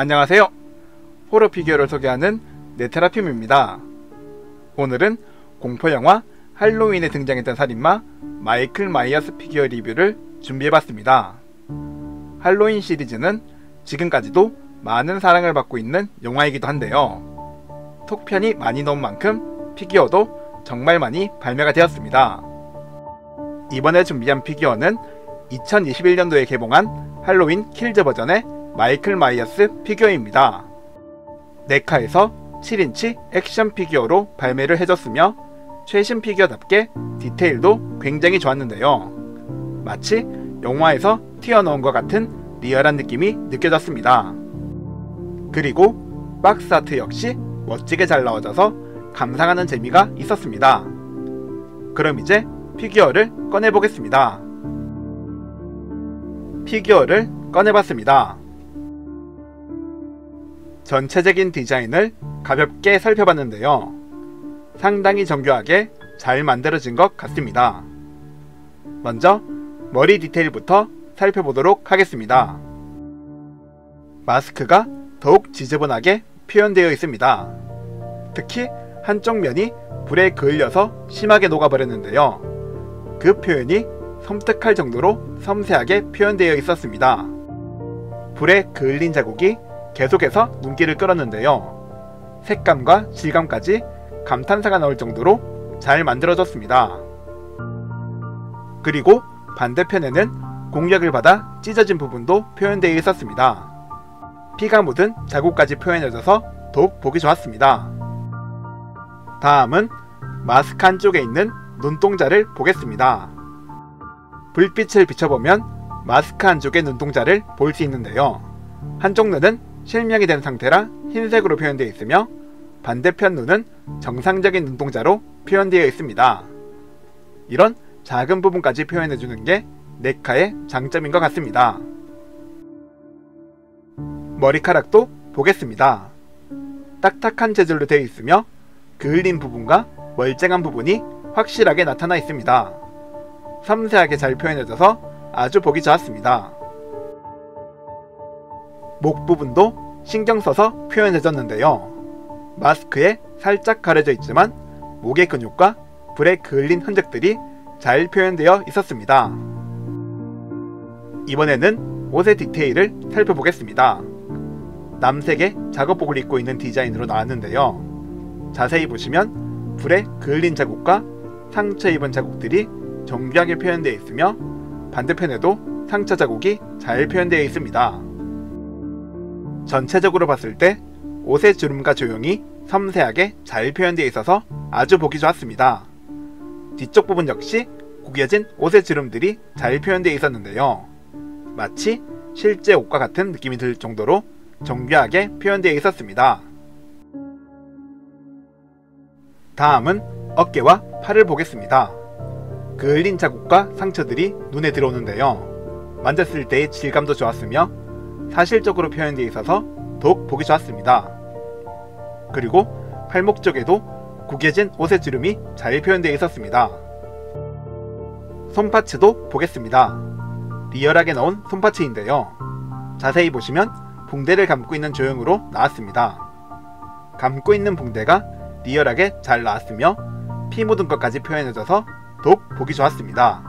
안녕하세요. 호러 피규어를 소개하는 네테라핌입니다. 오늘은 공포영화 할로윈에 등장했던 살인마 마이클 마이어스 피규어 리뷰를 준비해봤습니다. 할로윈 시리즈는 지금까지도 많은 사랑을 받고 있는 영화이기도 한데요. 톡편이 많이 나온 만큼 피규어도 정말 많이 발매가 되었습니다. 이번에 준비한 피규어는 2021년도에 개봉한 할로윈 킬즈 버전의 마이클 마이어스 피규어입니다. 네카에서 7인치 액션 피규어로 발매를 해줬으며 최신 피규어답게 디테일도 굉장히 좋았는데요. 마치 영화에서 튀어나온 것 같은 리얼한 느낌이 느껴졌습니다. 그리고 박스 아트 역시 멋지게 잘 나와져서 감상하는 재미가 있었습니다. 그럼 이제 피규어를 꺼내보겠습니다. 피규어를 꺼내봤습니다. 전체적인 디자인을 가볍게 살펴봤는데요. 상당히 정교하게 잘 만들어진 것 같습니다. 먼저 머리 디테일부터 살펴보도록 하겠습니다. 마스크가 더욱 지저분하게 표현되어 있습니다. 특히 한쪽 면이 불에 그을려서 심하게 녹아버렸는데요. 그 표현이 섬뜩할 정도로 섬세하게 표현되어 있었습니다. 불에 그을린 자국이 계속해서 눈길을 끌었는데요. 색감과 질감까지 감탄사가 나올 정도로 잘 만들어졌습니다. 그리고 반대편에는 공격을 받아 찢어진 부분도 표현되어 있었습니다. 피가 묻은 자국까지 표현해져서 더욱 보기 좋았습니다. 다음은 마스크 안쪽에 있는 눈동자를 보겠습니다. 불빛을 비춰보면 마스크 안쪽의 눈동자를 볼 수 있는데요. 한쪽 눈은 실명이 된 상태라 흰색으로 표현되어 있으며 반대편 눈은 정상적인 눈동자로 표현되어 있습니다. 이런 작은 부분까지 표현해주는 게 네카의 장점인 것 같습니다. 머리카락도 보겠습니다. 딱딱한 재질로 되어 있으며 그을린 부분과 멀쩡한 부분이 확실하게 나타나 있습니다. 섬세하게 잘 표현해져서 아주 보기 좋았습니다. 목 부분도 신경 써서 표현해졌는데요. 마스크에 살짝 가려져 있지만 목의 근육과 불에 그을린 흔적들이 잘 표현되어 있었습니다. 이번에는 옷의 디테일을 살펴보겠습니다. 남색의 작업복을 입고 있는 디자인으로 나왔는데요. 자세히 보시면 불에 그을린 자국과 상처 입은 자국들이 정교하게 표현되어 있으며 반대편에도 상처 자국이 잘 표현되어 있습니다. 전체적으로 봤을 때 옷의 주름과 조형이 섬세하게 잘 표현되어 있어서 아주 보기 좋았습니다. 뒤쪽 부분 역시 구겨진 옷의 주름들이 잘 표현되어 있었는데요. 마치 실제 옷과 같은 느낌이 들 정도로 정교하게 표현되어 있었습니다. 다음은 어깨와 팔을 보겠습니다. 그을린 자국과 상처들이 눈에 들어오는데요. 만졌을 때의 질감도 좋았으며 사실적으로 표현되어 있어서 더욱 보기 좋았습니다. 그리고 팔목 쪽에도 구겨진 옷의 주름이 잘 표현되어 있었습니다. 손파츠도 보겠습니다. 리얼하게 나온 손파츠인데요. 자세히 보시면 붕대를 감고 있는 조형으로 나왔습니다. 감고 있는 붕대가 리얼하게 잘 나왔으며 피 묻은 것까지 표현해져서 더욱 보기 좋았습니다.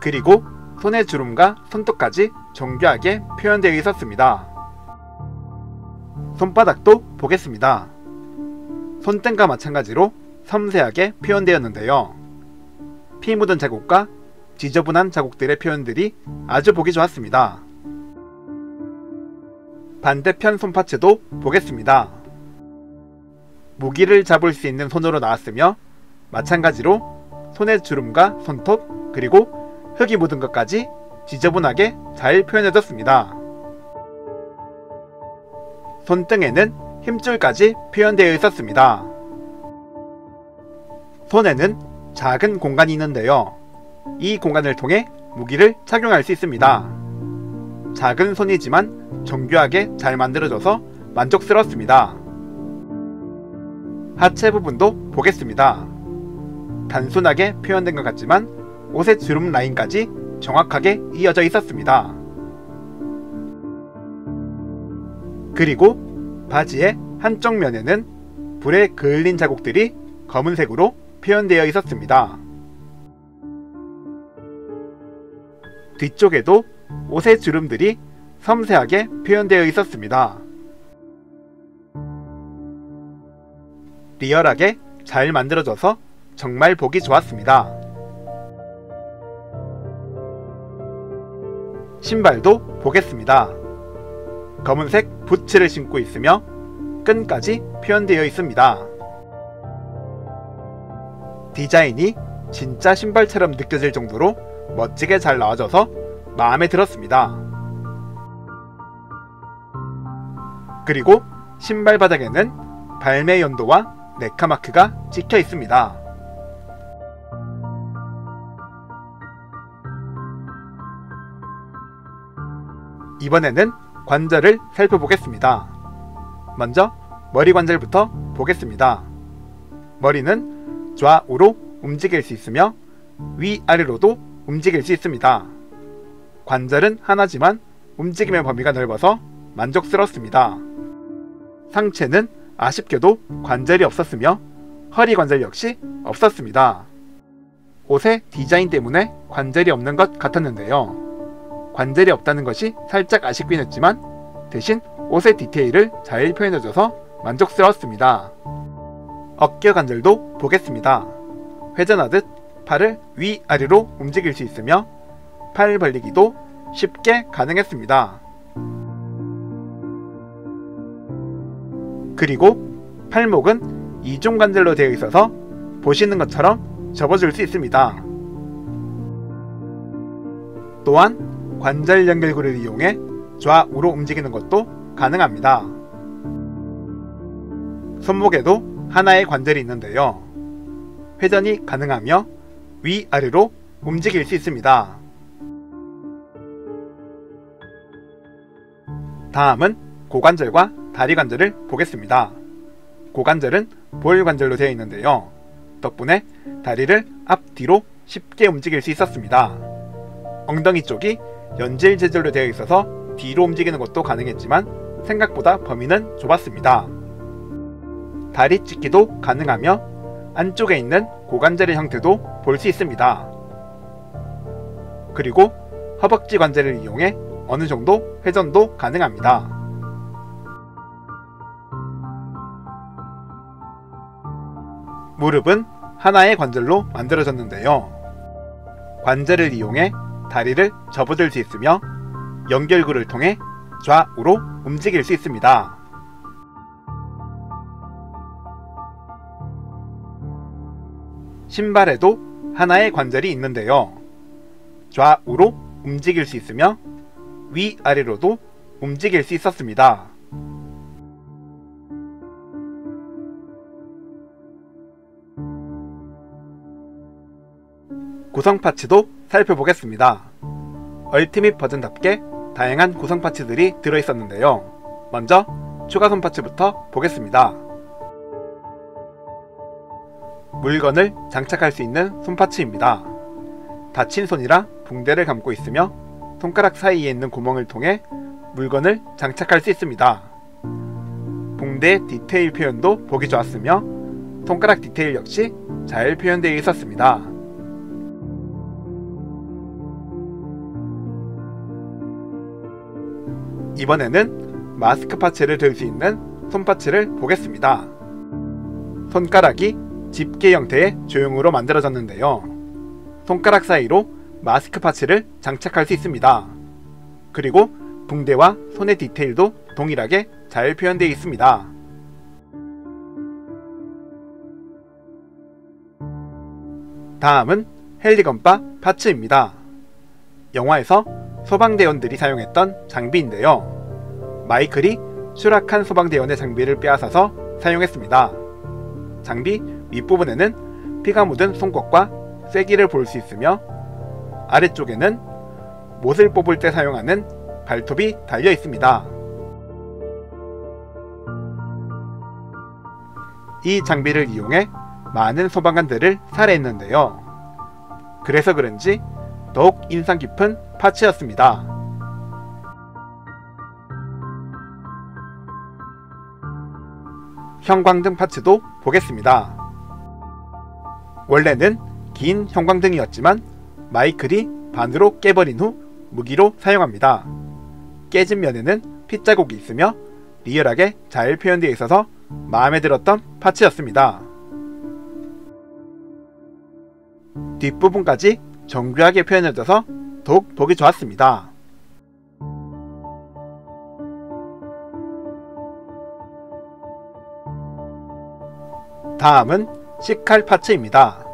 그리고 손의 주름과 손톱까지 정교하게 표현되어 있었습니다. 손바닥도 보겠습니다. 손등과 마찬가지로 섬세하게 표현되었는데요. 피 묻은 자국과 지저분한 자국들의 표현들이 아주 보기 좋았습니다. 반대편 손파츠도 보겠습니다. 무기를 잡을 수 있는 손으로 나왔으며 마찬가지로 손의 주름과 손톱 그리고 흙이 묻은 것까지 지저분하게 잘 표현해졌습니다. 손등에는 힘줄까지 표현되어 있었습니다. 손에는 작은 공간이 있는데요. 이 공간을 통해 무기를 착용할 수 있습니다. 작은 손이지만 정교하게 잘 만들어져서 만족스럽습니다. 하체 부분도 보겠습니다. 단순하게 표현된 것 같지만 옷의 주름 라인까지 정확하게 이어져 있었습니다. 그리고 바지의 한쪽 면에는 불에 그을린 자국들이 검은색으로 표현되어 있었습니다. 뒤쪽에도 옷의 주름들이 섬세하게 표현되어 있었습니다. 리얼하게 잘 만들어져서 정말 보기 좋았습니다. 신발도 보겠습니다. 검은색 부츠를 신고 있으며 끈까지 표현되어 있습니다. 디자인이 진짜 신발처럼 느껴질 정도로 멋지게 잘 나와져서 마음에 들었습니다. 그리고 신발 바닥에는 발매 연도와 네카 마크가 찍혀 있습니다. 이번에는 관절을 살펴보겠습니다. 먼저 머리 관절부터 보겠습니다. 머리는 좌우로 움직일 수 있으며 위아래로도 움직일 수 있습니다. 관절은 하나지만 움직임의 범위가 넓어서 만족스럽습니다. 상체는 아쉽게도 관절이 없었으며 허리 관절 역시 없었습니다. 옷의 디자인 때문에 관절이 없는 것 같았는데요. 관절이 없다는 것이 살짝 아쉽긴 했지만 대신 옷의 디테일을 잘 표현해줘서 만족스러웠습니다. 어깨 관절도 보겠습니다. 회전하듯 팔을 위아래로 움직일 수 있으며 팔 벌리기도 쉽게 가능했습니다. 그리고 팔목은 이중 관절로 되어 있어서 보시는 것처럼 접어줄 수 있습니다. 또한 관절 연결고리를 이용해 좌우로 움직이는 것도 가능합니다. 손목에도 하나의 관절이 있는데요. 회전이 가능하며 위아래로 움직일 수 있습니다. 다음은 고관절과 다리 관절을 보겠습니다. 고관절은 볼 관절로 되어 있는데요. 덕분에 다리를 앞뒤로 쉽게 움직일 수 있었습니다. 엉덩이 쪽이 연질 재질로 되어 있어서 뒤로 움직이는 것도 가능했지만 생각보다 범위는 좁았습니다. 다리 찢기도 가능하며 안쪽에 있는 고관절의 형태도 볼 수 있습니다. 그리고 허벅지 관절을 이용해 어느 정도 회전도 가능합니다. 무릎은 하나의 관절로 만들어졌는데요. 관절을 이용해 다리를 접어줄 수 있으며 연결구를 통해 좌우로 움직일 수 있습니다. 신발에도 하나의 관절이 있는데요. 좌우로 움직일 수 있으며 위아래로도 움직일 수 있었습니다. 구성 파츠도 살펴보겠습니다. 얼티밋 버전답게 다양한 구성 파츠들이 들어있었는데요. 먼저 추가 손 파츠부터 보겠습니다. 물건을 장착할 수 있는 손파츠입니다. 다친 손이라 붕대를 감고 있으며 손가락 사이에 있는 구멍을 통해 물건을 장착할 수 있습니다. 붕대 디테일 표현도 보기 좋았으며 손가락 디테일 역시 잘 표현되어 있었습니다. 이번에는 마스크 파츠를 들 수 있는 손파츠를 보겠습니다. 손가락이 집게 형태의 조형으로 만들어졌는데요. 손가락 사이로 마스크 파츠를 장착할 수 있습니다. 그리고 붕대와 손의 디테일도 동일하게 잘 표현되어 있습니다. 다음은 헬리건바 파츠입니다. 영화에서 소방대원들이 사용했던 장비인데요. 마이클이 추락한 소방대원의 장비를 빼앗아서 사용했습니다. 장비 윗부분에는 피가 묻은 송곳과 쐐기를 볼 수 있으며 아래쪽에는 못을 뽑을 때 사용하는 발톱이 달려 있습니다. 이 장비를 이용해 많은 소방관들을 살해했는데요. 그래서 그런지 더욱 인상 깊은 파츠였습니다. 형광등 파츠도 보겠습니다. 원래는 긴 형광등이었지만 마이클이 반으로 깨버린 후 무기로 사용합니다. 깨진 면에는 핏자국이 있으며 리얼하게 잘 표현되어 있어서 마음에 들었던 파츠였습니다. 뒷부분까지 정교하게 표현해져서 더욱 보기 좋았습니다. 다음은 시칼 파츠입니다.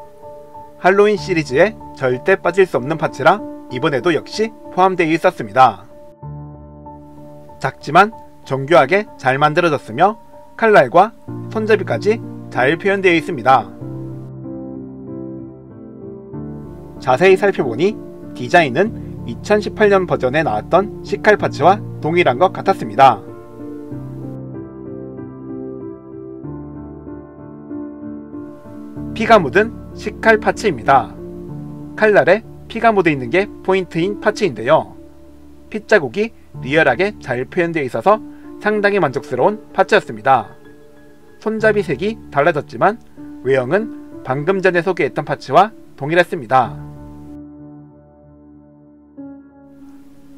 할로윈 시리즈에 절대 빠질 수 없는 파츠라 이번에도 역시 포함되어 있었습니다. 작지만 정교하게 잘 만들어졌으며 칼날과 손잡이까지 잘 표현되어 있습니다. 자세히 살펴보니 디자인은 2018년 버전에 나왔던 시칼 파츠와 동일한 것 같았습니다. 피가 묻은 시칼 파츠입니다. 칼날에 피가 묻어 있는 게 포인트인 파츠인데요. 핏자국이 리얼하게 잘 표현되어 있어서 상당히 만족스러운 파츠였습니다. 손잡이 색이 달라졌지만 외형은 방금 전에 소개했던 파츠와 동일했습니다.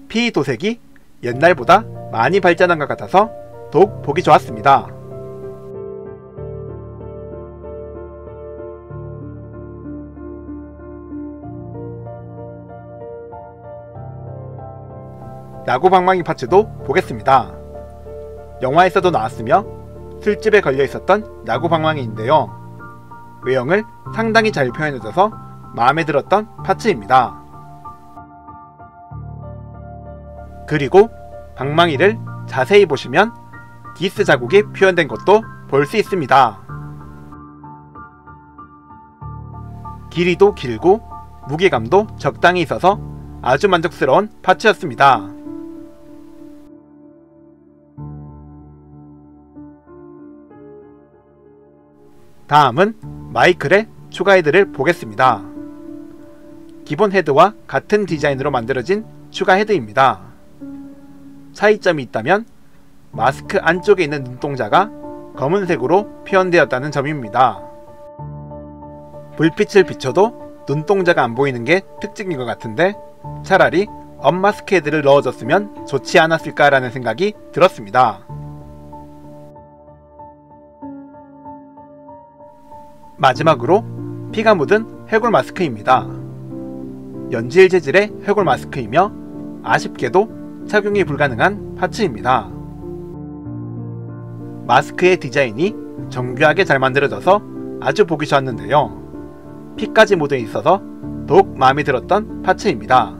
피 도색이 옛날보다 많이 발전한 것 같아서 더욱 보기 좋았습니다. 야구방망이 파츠도 보겠습니다. 영화에서도 나왔으며 술집에 걸려 있었던 야구방망이인데요. 외형을 상당히 잘 표현해줘서 마음에 들었던 파츠입니다. 그리고 방망이를 자세히 보시면 디스 자국이 표현된 것도 볼 수 있습니다. 길이도 길고 무게감도 적당히 있어서 아주 만족스러운 파츠였습니다. 다음은 마이클의 추가 헤드를 보겠습니다. 기본 헤드와 같은 디자인으로 만들어진 추가 헤드입니다. 차이점이 있다면 마스크 안쪽에 있는 눈동자가 검은색으로 표현되었다는 점입니다. 불빛을 비춰도 눈동자가 안 보이는 게 특징인 것 같은데 차라리 언마스크 헤드를 넣어줬으면 좋지 않았을까라는 생각이 들었습니다. 마지막으로 피가 묻은 해골 마스크입니다. 연질 재질의 해골 마스크이며 아쉽게도 착용이 불가능한 파츠입니다. 마스크의 디자인이 정교하게 잘 만들어져서 아주 보기 좋았는데요. 피까지 묻어 있어서 더욱 마음에 들었던 파츠입니다.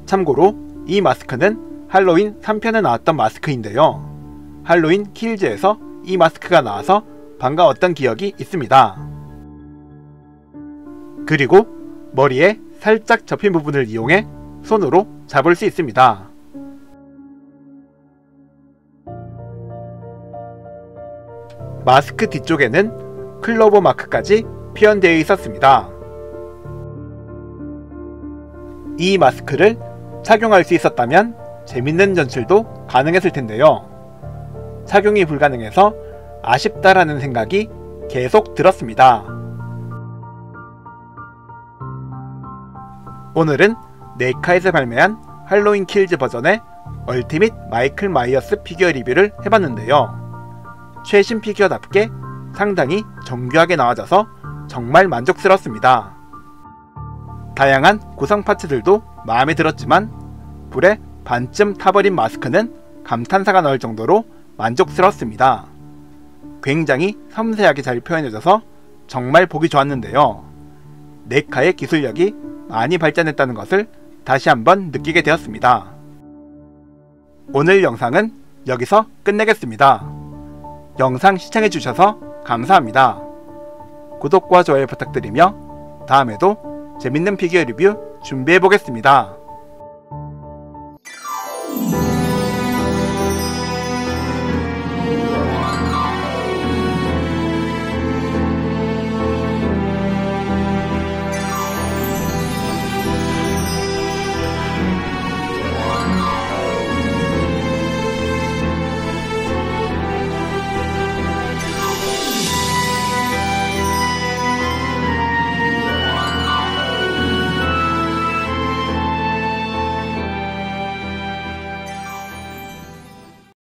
참고로 이 마스크는 할로윈 3편에 나왔던 마스크인데요. 할로윈 킬즈에서 이 마스크가 나와서 반가웠던 기억이 있습니다. 그리고 머리에 살짝 접힌 부분을 이용해 손으로 잡을 수 있습니다. 마스크 뒤쪽에는 클로버 마크까지 표현되어 있었습니다. 이 마스크를 착용할 수 있었다면 재밌는 연출도 가능했을 텐데요. 착용이 불가능해서 아쉽다라는 생각이 계속 들었습니다. 오늘은 네이카에서 발매한 할로윈 킬즈 버전의 얼티밋 마이클 마이어스 피규어 리뷰를 해봤는데요. 최신 피규어답게 상당히 정교하게 나와져서 정말 만족스럽습니다. 다양한 구성 파츠들도 마음에 들었지만 불에 반쯤 타버린 마스크는 감탄사가 나올 정도로 만족스럽습니다. 굉장히 섬세하게 잘 표현해져서 정말 보기 좋았는데요. 네카의 기술력이 많이 발전했다는 것을 다시 한번 느끼게 되었습니다. 오늘 영상은 여기서 끝내겠습니다. 영상 시청해주셔서 감사합니다. 구독과 좋아요 부탁드리며 다음에도 재밌는 피규어 리뷰 준비해보겠습니다.